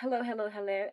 Hello,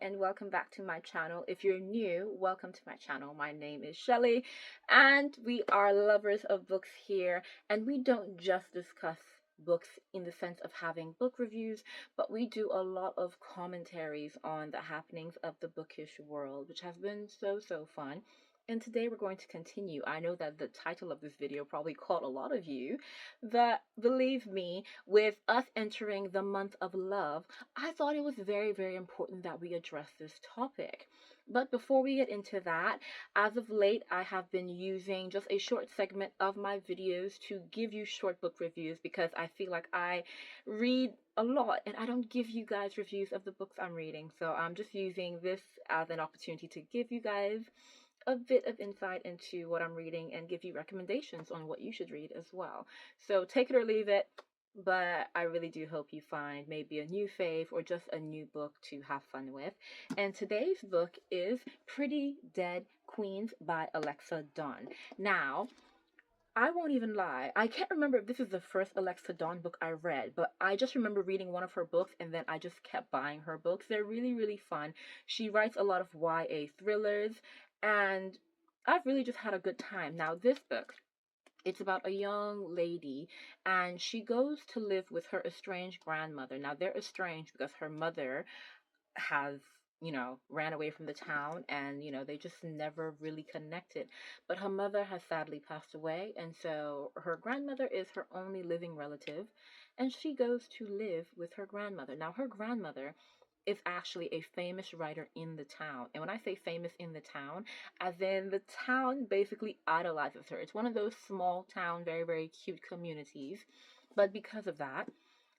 and welcome back to my channel. If you're new, welcome to my channel. My name is Shelly, and we are lovers of books here, and we don't just discuss books in the sense of having book reviews, but we do a lot of commentaries on the happenings of the bookish world, which has been so fun. And today we're going to continue. I know that the title of this video probably caught a lot of you, but believe me, with us entering the month of love, I thought it was very important that we address this topic. But before we get into that, as of late, I have been using just a short segment of my videos to give you short book reviews because I feel like I read a lot and I don't give you guys reviews of the books I'm reading. So I'm just using this as an opportunity to give you guys a bit of insight into what I'm reading and give you recommendations on what you should read as well. So take it or leave it, but I really do hope you find maybe a new fave or just a new book to have fun with. And today's book is Pretty Dead Queens by Alexa Donne. Now, I won't even lie. I can't remember if this is the first Alexa Donne book I read, but I just remember reading one of her books and then I just kept buying her books. They're really fun. She writes a lot of YA thrillers, and I've really just had a good time. Now, this book, it's about a young lady, and she goes to live with her estranged grandmother. Now, they're estranged because her mother has, ran away from the town, and, they just never really connected. But her mother has sadly passed away, and so her grandmother is her only living relative, and she goes to live with her grandmother. Now, her grandmother is actually a famous writer in the town. And when I say famous in the town, as in the town basically idolizes her. It's one of those small town, very cute communities. But because of that,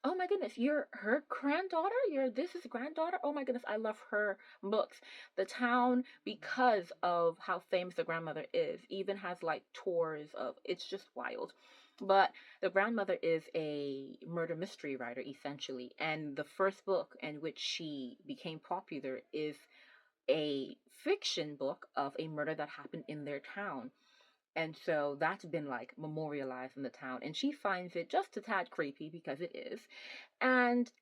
oh my goodness, you're her granddaughter? You're this is granddaughter? Oh my goodness, I love her books. The town, because of how famous the grandmother is, even has like tours of it's just wild. But the grandmother is a murder mystery writer, essentially. And the first book in which she became popular is a fiction book of a murder that happened in their town. And so that's been like memorialized in the town. And she finds it just a tad creepy because it is. And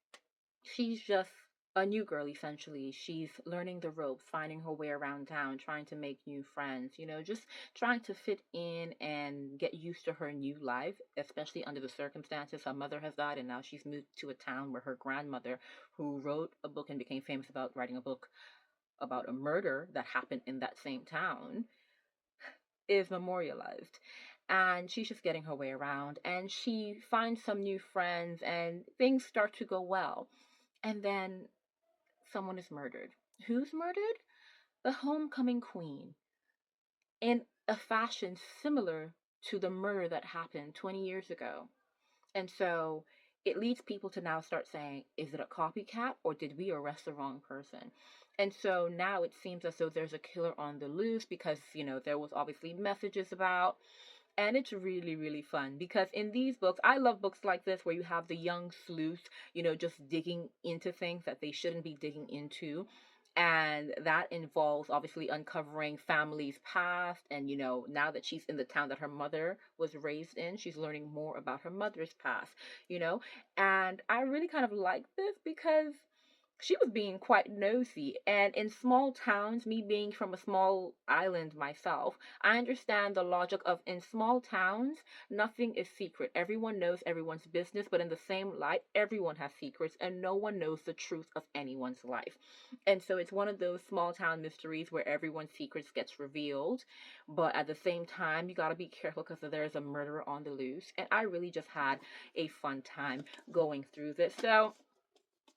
she's just a new girl essentially. She's learning the ropes, finding her way around town, trying to make new friends, just trying to fit in and get used to her new life, especially under the circumstances. Her mother has died and now she's moved to a town where her grandmother, who wrote a book and became famous about writing a book about a murder that happened in that same town, is memorialized. And she's just getting her way around and she finds some new friends and things start to go well. And then someone is murdered. Who's murdered? The homecoming queen, in a fashion similar to the murder that happened 20 years ago. And so it leads people to now start saying, is it a copycat or did we arrest the wrong person? And so now it seems as though there's a killer on the loose because, there was obviously messages about. And it's really fun because in these books, I love books like this where you have the young sleuth, just digging into things that they shouldn't be digging into. And that involves obviously uncovering family's past. And, now that she's in the town that her mother was raised in, she's learning more about her mother's past, you know. And I really kind of like this because she was being quite nosy. And in small towns, me being from a small island myself, I understand the logic of in small towns, nothing is secret. Everyone knows everyone's business, but in the same light, everyone has secrets and no one knows the truth of anyone's life. And so it's one of those small town mysteries where everyone's secrets gets revealed, but at the same time, you got to be careful because there's a murderer on the loose. And I really just had a fun time going through this. So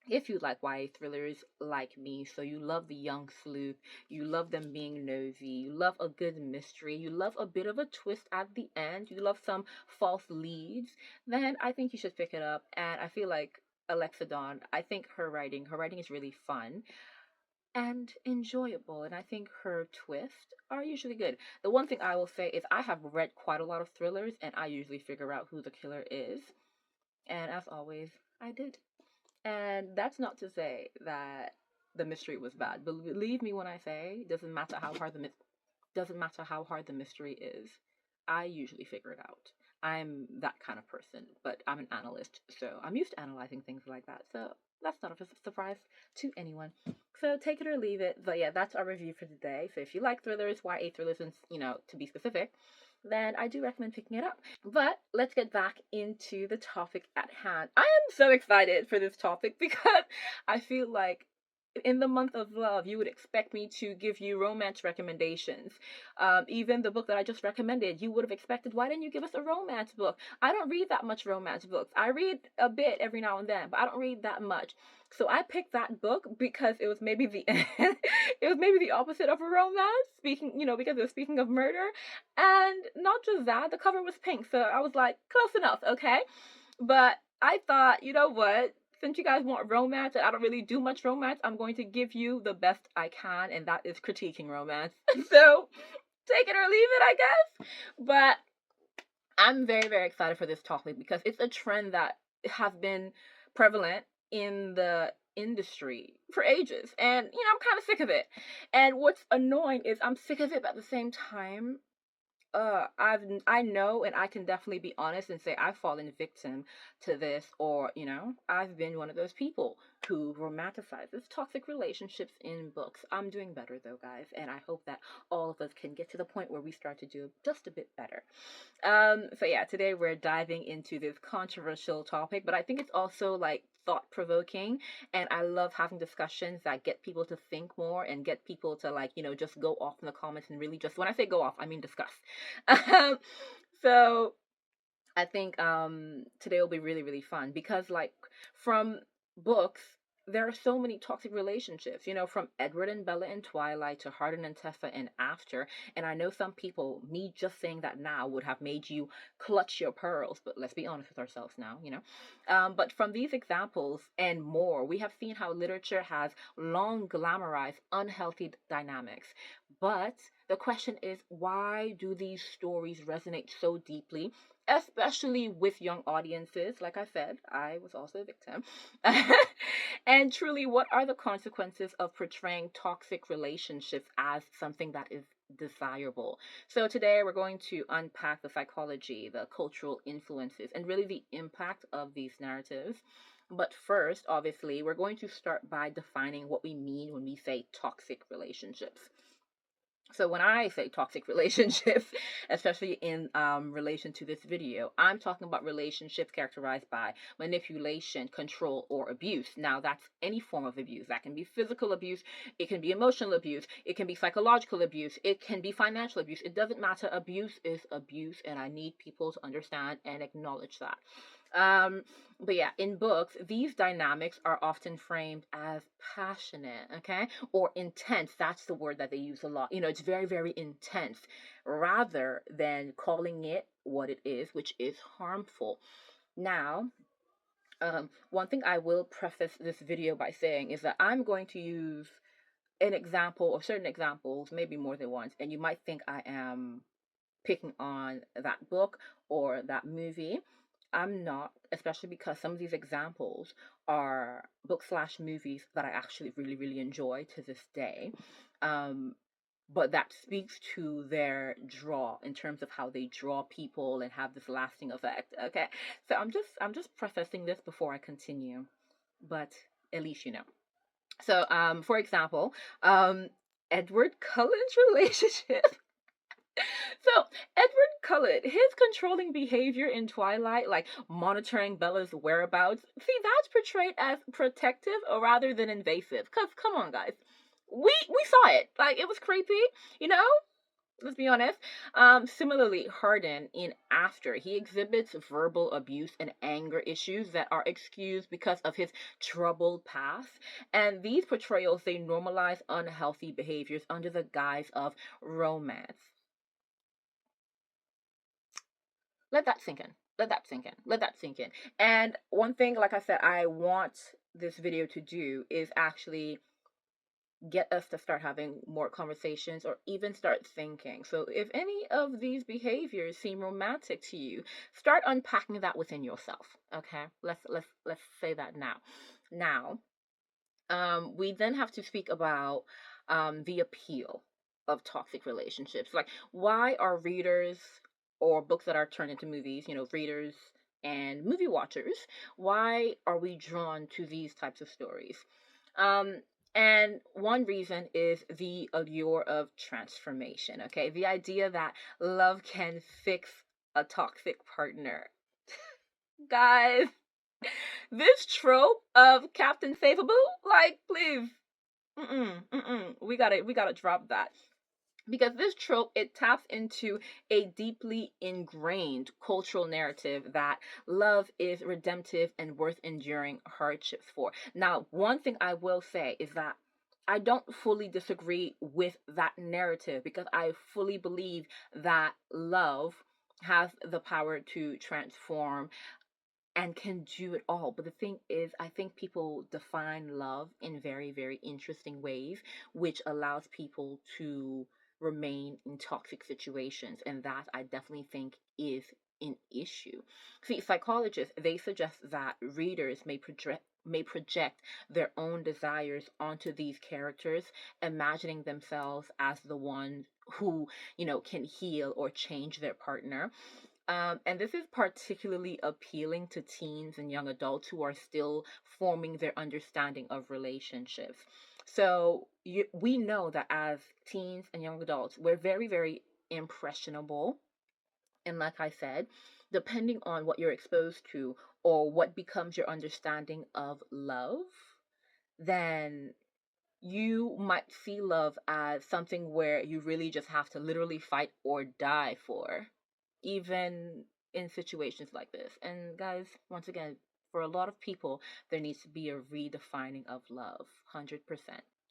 if you like YA thrillers like me, so you love the young sleuth, you love them being nosy, you love a good mystery, you love a bit of a twist at the end, you love some false leads, then I think you should pick it up. And I feel like Alexa Dawn, I think her writing is really fun and enjoyable, and I think her twists are usually good. The one thing I will say is I have read quite a lot of thrillers and I usually figure out who the killer is. And as always, I did. And that's not to say that the mystery was bad. Believe me when I say, doesn't matter how hard the mystery is. I usually figure it out. I'm that kind of person, but I'm an analyst, so I'm used to analyzing things like that. So That's not a surprise to anyone. So take it or leave it. But yeah, that's our review for today. So if you like thrillers, YA thrillers, and to be specific, then I do recommend picking it up. But let's get back into the topic at hand. I am so excited for this topic because I feel like in the month of love, you would expect me to give you romance recommendations. Even the book that I just recommended, you would have expected, why didn't you give us a romance book? I don't read that much romance books. I read a bit every now and then, but I don't read that much. So I picked that book because it was maybe the it was maybe the opposite of a romance. Because it was speaking of murder, and not just that, the cover was pink. So I was like, close enough, okay? But I thought, you know what? Since you guys want romance and I don't really do much romance, I'm going to give you the best I can, and that is critiquing romance. So take it or leave it, I guess. But I'm very, very excited for this topic because it's a trend that has been prevalent in the industry for ages. And, I'm kind of sick of it. And what's annoying is I'm sick of it, but at the same time, I know, and I can definitely be honest and say I've fallen victim to this, or I've been one of those people who romanticizes toxic relationships in books. I'm doing better though, guys, and I hope that all of us can get to the point where we start to do just a bit better. So yeah, today we're diving into this controversial topic, but I think it's also like thought provoking, and I love having discussions that get people to think more and get people to like, just go off in the comments and really just, when I say go off, I mean discuss. So I think today will be really, really fun because, like, from books, there are so many toxic relationships, from Edward and Bella in Twilight to Hardin and Tessa in After. And I know some people, me just saying that now, would have made you clutch your pearls, but let's be honest with ourselves now. But from these examples and more, we have seen how literature has long glamorized unhealthy dynamics. But the question is, why do these stories resonate so deeply, especially with young audiences? Like I said, I was also a victim. And truly, what are the consequences of portraying toxic relationships as something that is desirable? So today we're going to unpack the psychology, the cultural influences, and really the impact of these narratives. But first, obviously, we're going to start by defining what we mean when we say toxic relationships. So when I say toxic relationships, especially in relation to this video, I'm talking about relationships characterized by manipulation, control, or abuse. Now, that's any form of abuse. That can be physical abuse, it can be emotional abuse, it can be psychological abuse, it can be financial abuse. It doesn't matter. Abuse is abuse, and I need people to understand and acknowledge that. Um, but yeah, in books, these dynamics are often framed as passionate, okay, or intense. That's the word that they use a lot. It's very, very intense, rather than calling it what it is, which is harmful. Now, one thing I will preface this video by saying is that I'm going to use an example or certain examples, maybe more than once, and you might think I am picking on that book or that movie. I'm not, especially because some of these examples are book/movies that I actually really, really enjoy to this day. Um, but that speaks to their draw in terms of how they draw people and have this lasting effect. Okay, so I'm just prefacing this before I continue, but at least you know. So, for example, Edward Cullen's relationship. So, Edward Cullen, his controlling behavior in Twilight, like monitoring Bella's whereabouts, see, that's portrayed as protective rather than invasive. Because, come on, guys. We saw it. Like, it was creepy, you know? Let's be honest. Similarly, Hardin in After, he exhibits verbal abuse and anger issues that are excused because of his troubled past. And these portrayals, they normalize unhealthy behaviors under the guise of romance. Let that sink in. Let that sink in. Let that sink in. And one thing, like I said, I want this video to do is actually get us to start having more conversations or even start thinking. So if any of these behaviors seem romantic to you, start unpacking that within yourself. Okay? Let's say that now. Now, we then have to speak about the appeal of toxic relationships. Like, why are readers or books that are turned into movies, readers and movie watchers, why are we drawn to these types of stories? Um, and one reason is the allure of transformation. Okay, the idea that love can fix a toxic partner. Guys, this trope of Captain Favorable, like, please, we gotta drop that, because this trope, it taps into a deeply ingrained cultural narrative that love is redemptive and worth enduring hardships for. Now, one thing I will say is that I don't fully disagree with that narrative, because I fully believe that love has the power to transform and can do it all. But the thing is, I think people define love in very, very interesting ways, which allows people to remain in toxic situations. And that, I definitely think, is an issue. See, psychologists, they suggest that readers may project their own desires onto these characters, imagining themselves as the one who, can heal or change their partner. And this is particularly appealing to teens and young adults who are still forming their understanding of relationships. So we know that as teens and young adults, we're very, very impressionable. And like I said, depending on what you're exposed to or what becomes your understanding of love, then you might see love as something where you really just have to literally fight or die for, even in situations like this. And guys, once again, for a lot of people, there needs to be a redefining of love, 100%.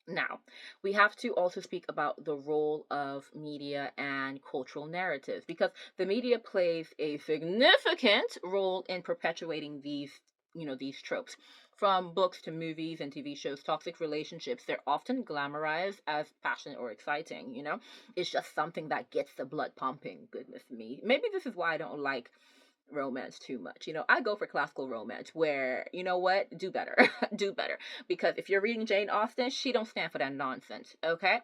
Now, we have to also speak about the role of media and cultural narratives, because the media plays a significant role in perpetuating these tropes. From books to movies and TV shows, toxic relationships, they're often glamorized as passionate or exciting. It's just something that gets the blood pumping. Goodness me. Maybe this is why I don't like romance too much. I go for classical romance where, you know what, do better. Do better. Because if you're reading Jane Austen, she don't stand for that nonsense, okay?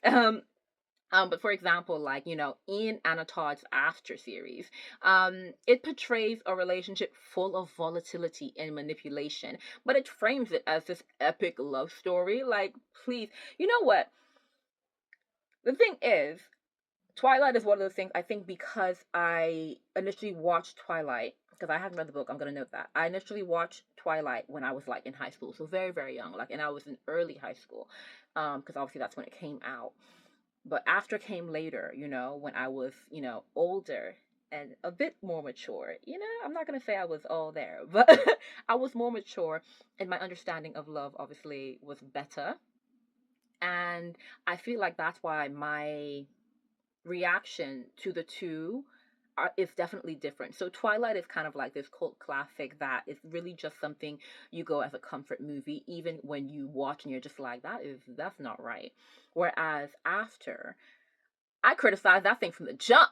Um, but for example, like, in Anna Todd's After series, it portrays a relationship full of volatility and manipulation, but it frames it as this epic love story. Like, please, you know what? The thing is, Twilight is one of those things, I think, because I initially watched Twilight, because I haven't read the book, I'm gonna note that. I initially watched Twilight when I was like in high school, so very, very young, like, and I was in early high school, because obviously that's when it came out. But after came later, when I was, older and a bit more mature. I'm not gonna say I was all there, but I was more mature, and my understanding of love obviously was better. And I feel like that's why my reaction to the two is definitely different. So Twilight is kind of like this cult classic that is really just something you go as a comfort movie, even when you watch and you're just like, that's not right. Whereas After, I criticized that thing from the jump,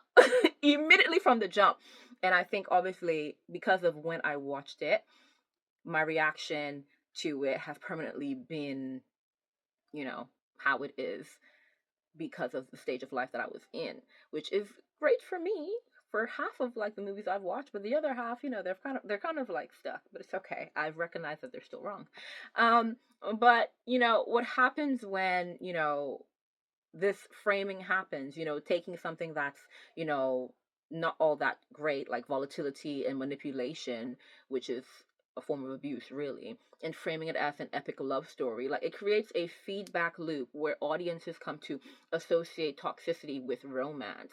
immediately from the jump. And I think obviously because of when I watched it, my reaction to it has permanently been, how it is, because of the stage of life that I was in, which is great for me for half of like the movies I've watched, but the other half, they're kind of like stuck, but it's okay. I've recognized that they're still wrong. Um, but what happens when, this framing happens, taking something that's, you know, not all that great, like volatility and manipulation, which is a form of abuse, really, and framing it as an epic love story. Like, it creates a feedback loop where audiences come to associate toxicity with romance.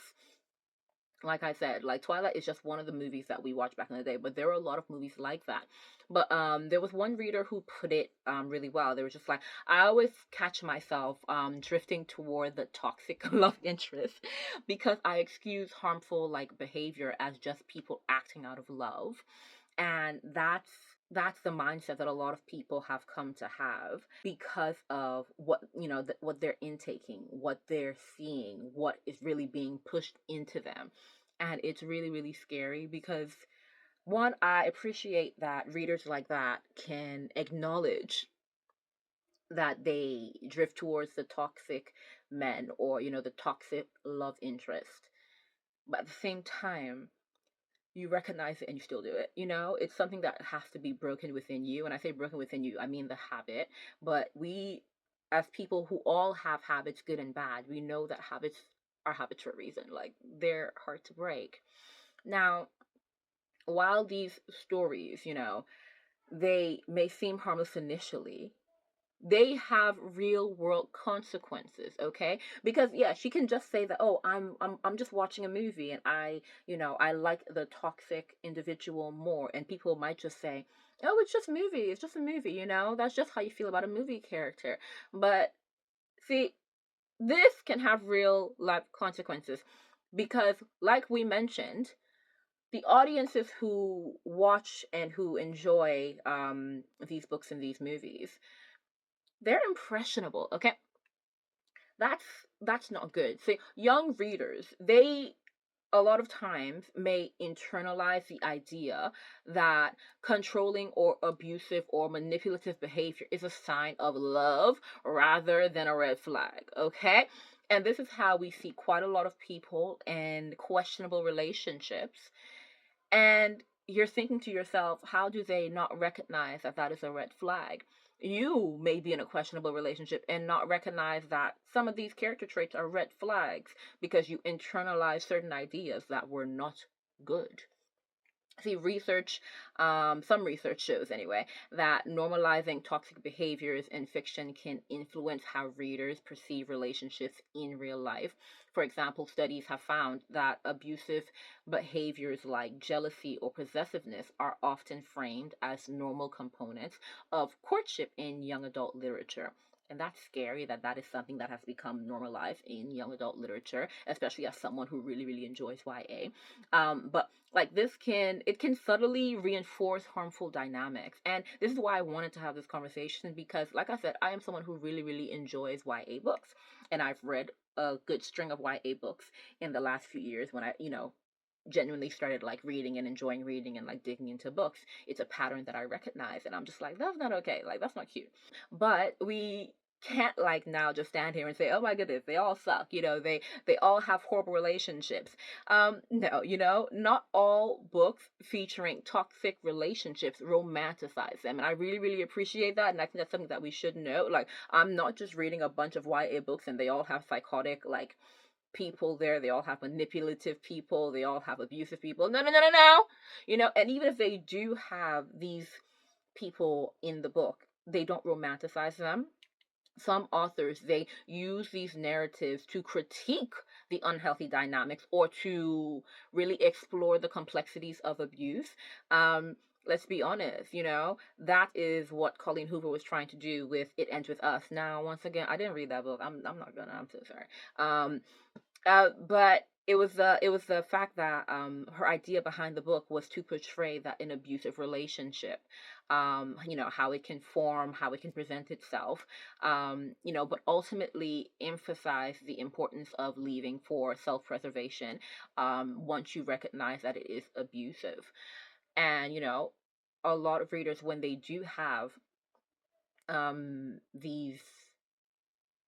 Like I said, like Twilight is just one of the movies that we watched back in the day, but there are a lot of movies like that. But there was one reader who put it really well. They were just like, I always catch myself drifting toward the toxic love interest because I excuse harmful like behavior as just people acting out of love. And that's the mindset that a lot of people have come to have because of what what they're intaking, what they're seeing, what is really being pushed into them. And it's really, really scary because, one, I appreciate that readers like that can acknowledge that they drift towards the toxic men or the toxic love interest. But at the same time, you recognize it and you still do it. You know, it's something that has to be broken within you. And I say broken within you, I mean the habit. But we, as people who all have habits, good and bad, we know that habits are habits for a reason. Like, they're hard to break. Now, while these stories, they may seem harmless initially, they have real world consequences, okay? Because yeah, she can just say that, oh, I'm just watching a movie and I like the toxic individual more, and people might just say, oh, it's just a movie, it's just a movie, that's just how you feel about a movie character. But see, this can have real life consequences, because like we mentioned, the audiences who watch and who enjoy these books and these movies, they're impressionable, okay? That's not good. See, young readers, they a lot of times may internalize the idea that controlling or abusive or manipulative behavior is a sign of love rather than a red flag, okay? And this is how we see quite a lot of people in questionable relationships, and you're thinking to yourself, how do they not recognize that that is a red flag? You may be in a questionable relationship and not recognize that some of these character traits are red flags because you internalize certain ideas that were not good. See, some research shows anyway, that normalizing toxic behaviors in fiction can influence how readers perceive relationships in real life. For example, studies have found that abusive behaviors like jealousy or possessiveness are often framed as normal components of courtship in young adult literature. And that's scary that that is something that has become normalized in young adult literature, especially as someone who really, really enjoys YA. But like, it can subtly reinforce harmful dynamics, and this is why I wanted to have this conversation, because like I said, I am someone who really, really enjoys YA books, and I've read a good string of YA books in the last few years when I genuinely started like reading and enjoying reading and like digging into books. It's a pattern that I recognize, and I'm just like, that's not okay, like that's not cute. But we can't like now just stand here and say, oh my goodness, they all suck, they all have horrible relationships. No, not all books featuring toxic relationships romanticize them, and I really, really appreciate that, and I think that's something that we should know. Like, I'm not just reading a bunch of YA books and they all have psychotic like people there, they all have manipulative people, they all have abusive people. No, no, no, no, no. And even if they do have these people in the book, they don't romanticize them. Some authors, they use these narratives to critique the unhealthy dynamics or to really explore the complexities of abuse. Let's be honest, that is what Colleen Hoover was trying to do with It Ends With Us. Now, once again, I didn't read that book. I'm not gonna. I'm so sorry. But it was the fact that her idea behind the book was to portray that an abusive relationship, how it can form, how it can present itself, but ultimately emphasize the importance of leaving for self-preservation, once you recognize that it is abusive. And a lot of readers, when they do have these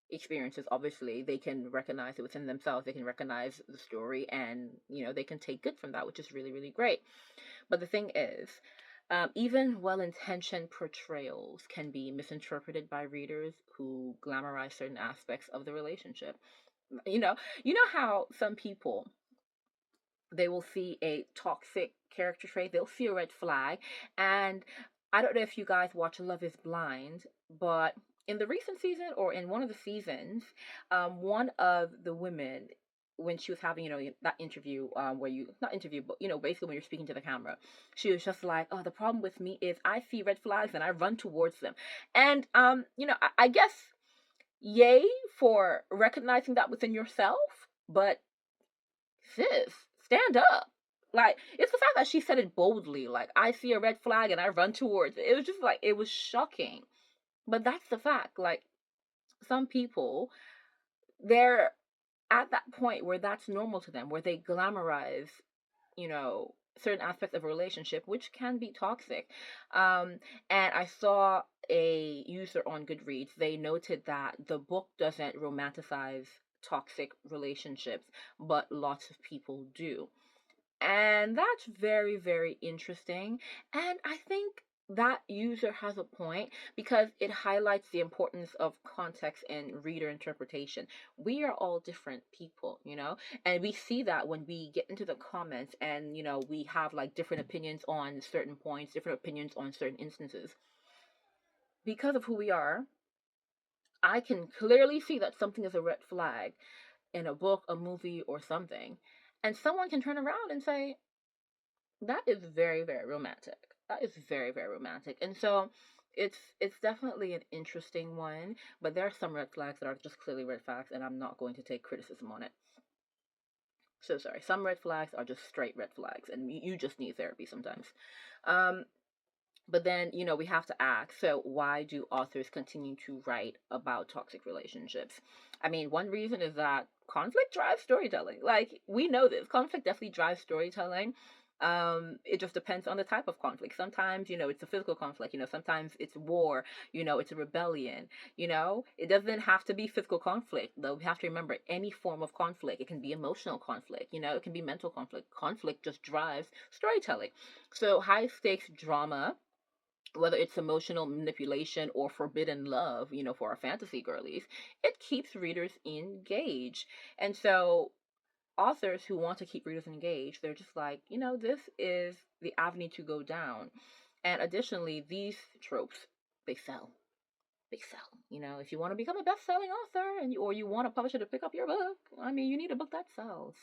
experiences, obviously they can recognize it within themselves, they can recognize the story, and they can take good from that, which is really, really great. But the thing is, even well-intentioned portrayals can be misinterpreted by readers who glamorize certain aspects of the relationship. You know how some people, they will see a toxic character trait, they'll see a red flag. And I don't know if you guys watch Love is Blind, but in the recent season, or in one of the seasons, one of the women, when she was having, that interview, where you, not interview, but, basically when you're speaking to the camera, she was just like, oh, the problem with me is I see red flags and I run towards them. And, I guess, yay for recognizing that within yourself, but sis, stand up. Like, it's the fact that she said it boldly, like, I see a red flag and I run towards it. It was just like, it was shocking. But that's the fact. Like, some people, they're at that point where that's normal to them, where they glamorize, certain aspects of a relationship, which can be toxic. And I saw a user on Goodreads, they noted that the book doesn't romanticize toxic relationships, but lots of people do. And that's very, very interesting. And I think that user has a point because it highlights the importance of context and reader interpretation. We are all different people, you know, and we see that when we get into the comments and, you know, we have like different opinions on certain points, different opinions on certain instances. Because of who we are, I can clearly see that something is a red flag in a book, a movie, or something. And someone can turn around and say, that is very, very romantic. That is very, very romantic. And so it's definitely an interesting one, but there are some red flags that are just clearly red flags, and I'm not going to take criticism on it. So sorry. Some red flags are just straight red flags, and you just need therapy sometimes. Um, but then, you know, we have to ask, so why do authors continue to write about toxic relationships? I mean, one reason is that conflict drives storytelling. Like, we know this. Conflict definitely drives storytelling. It just depends on the type of conflict. Sometimes, you know, it's a physical conflict, you know, sometimes it's war, you know, it's a rebellion, you know. It doesn't have to be physical conflict, though. We have to remember any form of conflict. It can be emotional conflict, you know, it can be mental conflict. Conflict just drives storytelling. So high stakes drama, whether it's emotional manipulation or forbidden love, you know, for our fantasy girlies, it keeps readers engaged. And so authors who want to keep readers engaged, they're just like, you know, this is the avenue to go down. And additionally, these tropes, they sell. They sell. You know, if you want to become a best-selling author or you want a publisher to pick up your book, I mean, you need a book that sells.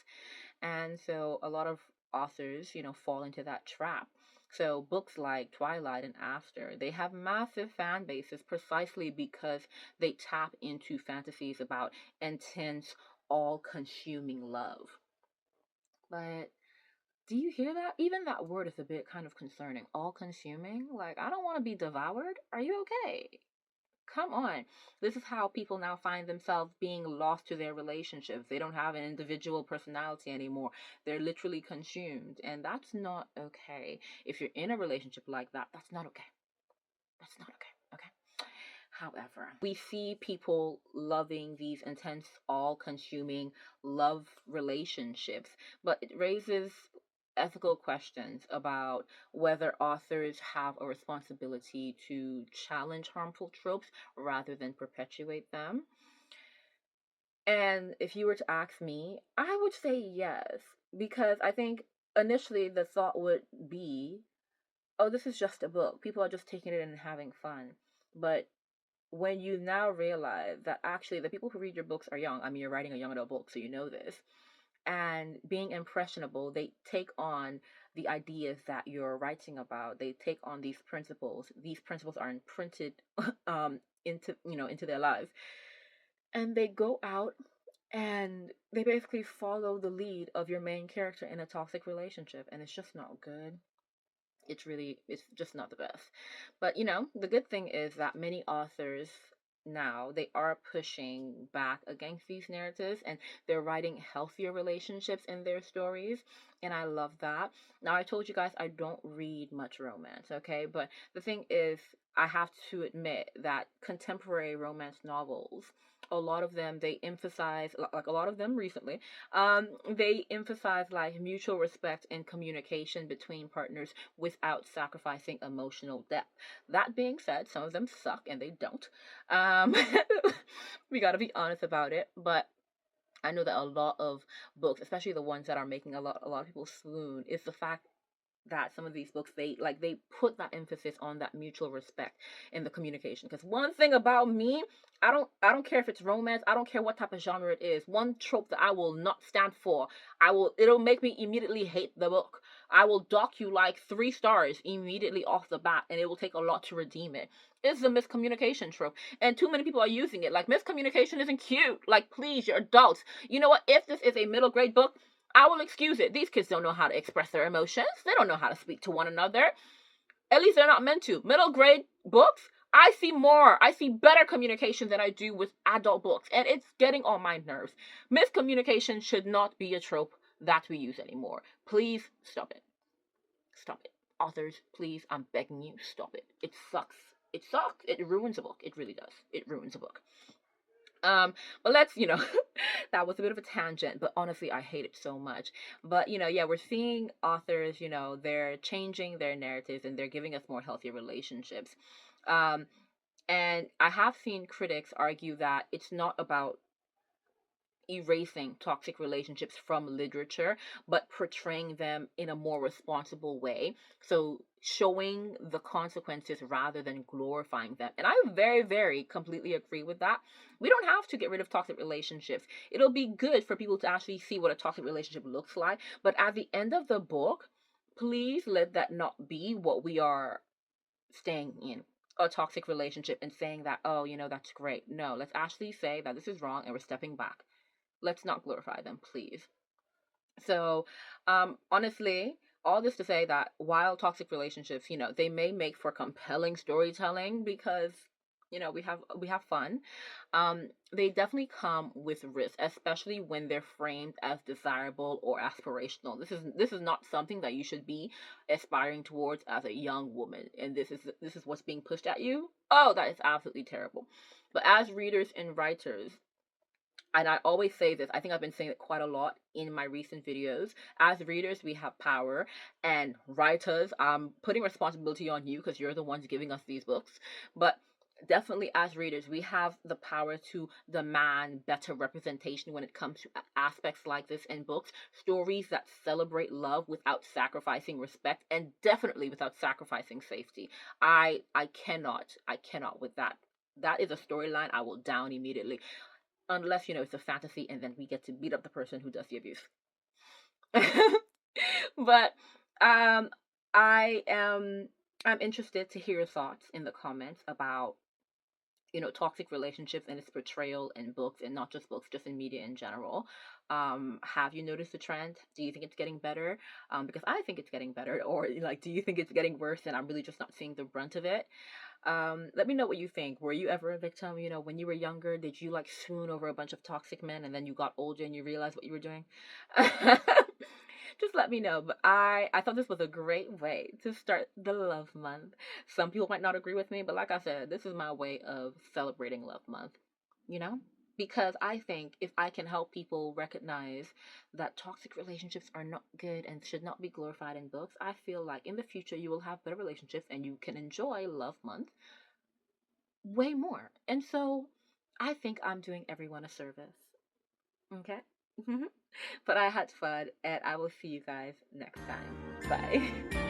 And so a lot of authors, you know, fall into that trap. So books like Twilight and After, they have massive fan bases precisely because they tap into fantasies about intense, all-consuming love. But do you hear that? Even that word is a bit kind of concerning. All-consuming? Like, I don't want to be devoured. Are you okay? Come on. This is how people now find themselves being lost to their relationships. They don't have an individual personality anymore. They're literally consumed. And that's not okay. If you're in a relationship like that, that's not okay. That's not okay. Okay. However, we see people loving these intense, all consuming love relationships, but it raises ethical questions about whether authors have a responsibility to challenge harmful tropes rather than perpetuate them. And if you were to ask me, I would say yes, because I think initially the thought would be, oh, this is just a book. People are just taking it and having fun. But when you now realize that actually the people who read your books are young, I mean, you're writing a young adult book, so you know this, and being impressionable, they take on the ideas that you're writing about. They take on these principles. These principles are imprinted into, you know, into their lives, and they go out and they basically follow the lead of your main character in a toxic relationship, and it's just not good. It's just not the best. But you know, the good thing is that many authors now, they are pushing back against these narratives, and they're writing healthier relationships in their stories, and I love that. Now, I told you guys I don't read much romance, okay? But the thing is, I have to admit that contemporary romance novels, a lot of them, they emphasize, like a lot of them recently, they emphasize like mutual respect and communication between partners without sacrificing emotional depth. That being said, some of them suck and they don't. Um, we got to be honest about it, but I know that a lot of books, especially the ones that are making a lot of people swoon, is the fact that some of these books, they put that emphasis on that mutual respect in the communication. Because one thing about me, I don't care if it's romance, I don't care what type of genre it is. One trope that I will not stand for, it'll make me immediately hate the book. I will dock you like 3 stars immediately off the bat, and it will take a lot to redeem it. It's the miscommunication trope, and too many people are using it. Like, miscommunication isn't cute. Like, please, you're adults. You know what? If this is a middle grade book, I will excuse it. These kids don't know how to express their emotions. They don't know how to speak to one another. At least they're not meant to. Middle grade books, I see more. I see better communication than I do with adult books. And it's getting on my nerves. Miscommunication should not be a trope that we use anymore. Please stop it. Stop it. Authors, please, I'm begging you, stop it. It sucks. It sucks. It ruins a book. It really does. It ruins a book. But let's, that was a bit of a tangent, but honestly, I hate it so much. But, yeah, we're seeing authors, they're changing their narratives and they're giving us more healthy relationships. Um, and I have seen critics argue that it's not about erasing toxic relationships from literature, but portraying them in a more responsible way. So showing the consequences rather than glorifying them. And I very, very completely agree with that. We don't have to get rid of toxic relationships. It'll be good for people to actually see what a toxic relationship looks like. But at the end of the book, please let that not be what we are staying in, a toxic relationship, and saying that, oh, that's great. No, let's actually say that this is wrong and we're stepping back. Let's not glorify them, please. So, honestly, all this to say that while toxic relationships, they may make for compelling storytelling because we have fun. They definitely come with risk, especially when they're framed as desirable or aspirational. This is not something that you should be aspiring towards as a young woman, and this is what's being pushed at you. Oh, that is absolutely terrible. But as readers and writers, and I always say this, I think I've been saying it quite a lot in my recent videos. As readers, we have power, and writers, I'm putting responsibility on you because you're the ones giving us these books. But definitely, as readers, we have the power to demand better representation when it comes to aspects like this in books. Stories that celebrate love without sacrificing respect, and definitely without sacrificing safety. I cannot with that. That is a storyline I will down immediately, unless it's a fantasy and then we get to beat up the person who does the abuse. But um I am I'm interested to hear your thoughts in the comments about toxic relationships and its portrayal in books, and not just books, just in media in general. Have you noticed the trend? Do you think it's getting better? Because I think it's getting better. Or like, do you think it's getting worse and I'm really just not seeing the brunt of it? Let me know what you think. Were you ever a victim? When you were younger, did you like swoon over a bunch of toxic men and then you got older and you realized what you were doing? Just let me know. But I thought this was a great way to start the love month. Some people might not agree with me, but like I said, this is my way of celebrating love month, you know? Because I think if I can help people recognize that toxic relationships are not good and should not be glorified in books, I feel like in the future you will have better relationships and you can enjoy love month way more. And so I think I'm doing everyone a service. Okay? But I had fun and I will see you guys next time. Bye.